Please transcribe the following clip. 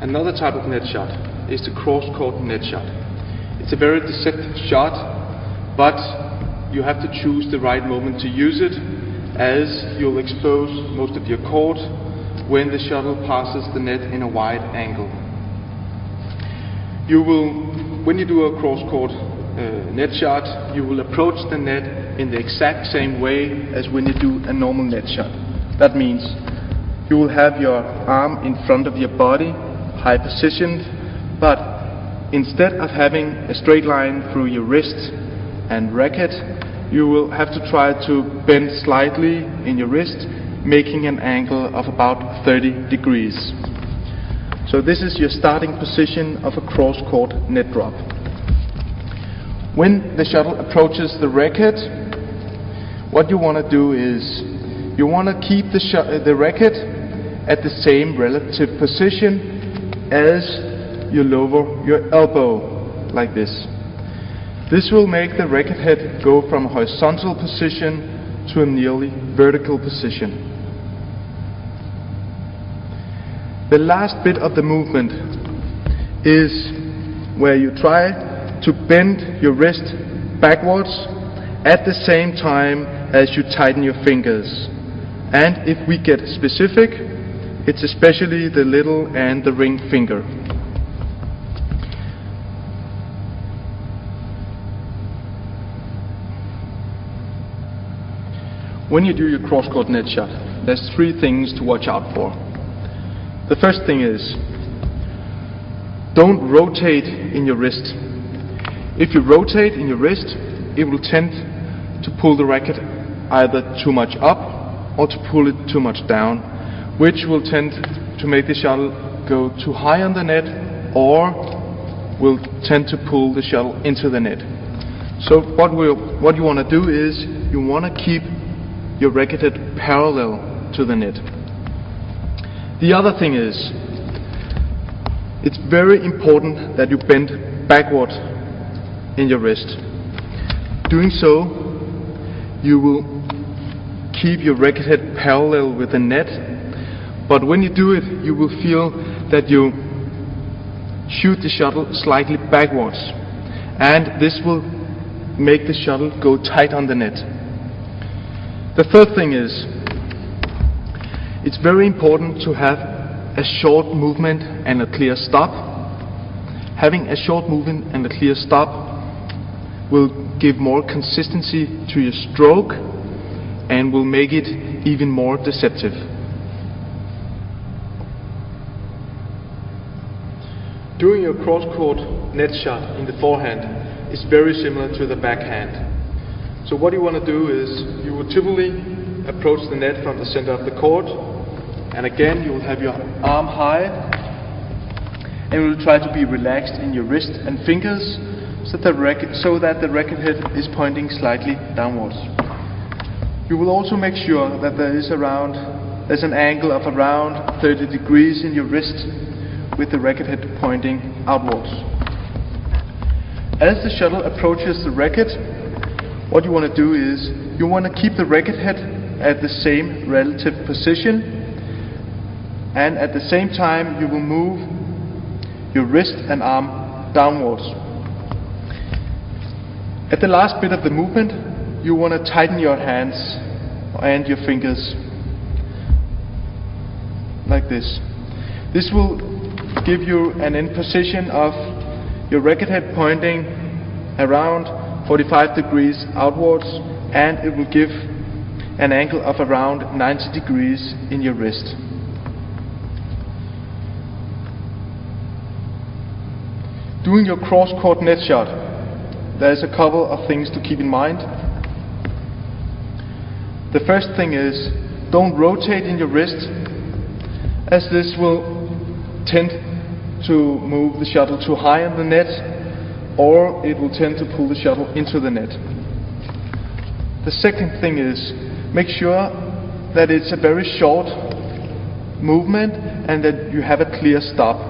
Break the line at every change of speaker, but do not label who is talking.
Another type of net shot is the cross-court net shot. It's a very deceptive shot, but you have to choose the right moment to use it, as you'll expose most of your court when the shuttle passes the net in a wide angle. When you do a cross-court net shot, you will approach the net in the exact same way as when you do a normal net shot. That means you will have your arm in front of your body, high positioned, but instead of having a straight line through your wrist and racket, you will have to try to bend slightly in your wrist, making an angle of about 30 degrees. So this is your starting position of a cross-court net drop. When the shuttle approaches the racket, what you want to do is you want to keep the racket at the same relative position as you lower your elbow, like this. This will make the racket head go from a horizontal position to a nearly vertical position. The last bit of the movement is where you try to bend your wrist backwards at the same time as you tighten your fingers. And if we get specific, it's especially the little and the ring finger. When you do your cross-court net shot, there's 3 things to watch out for. The first thing is, don't rotate in your wrist. If you rotate in your wrist, it will tend to pull the racket either too much up or to pull it too much down, which will tend to make the shuttle go too high on the net, or will tend to pull the shuttle into the net. So what you want to do is you want to keep your racket head parallel to the net. The other thing is, it's very important that you bend backward in your wrist. Doing so, you will keep your racket head parallel with the net, but when you do it, you will feel that you shoot the shuttle slightly backwards, and this will make the shuttle go tight on the net. The third thing is, it's very important to have a short movement and a clear stop. Having a short movement and a clear stop will give more consistency to your stroke and will make it even more deceptive. Doing your cross-court net shot in the forehand is very similar to the backhand. So what you want to do is, you will typically approach the net from the center of the court, and again you will have your arm high, and you will try to be relaxed in your wrist and fingers so that the racket head is pointing slightly downwards. You will also make sure that there's an angle of around 30 degrees in your wrist with the racket head pointing outwards. As the shuttle approaches the racket, what you want to do is you want to keep the racket head at the same relative position, and at the same time you will move your wrist and arm downwards. At the last bit of the movement, you want to tighten your hands and your fingers like this. This will give you an end position of your racket head pointing around 45 degrees outwards, and it will give an angle of around 90 degrees in your wrist. Doing your cross-court net shot, there's a couple of things to keep in mind. The first thing is, don't rotate in your wrist, as this will tend to move the shuttle too high on the net, or it will tend to pull the shuttle into the net. The second thing is, make sure that it's a very short movement and that you have a clear stop.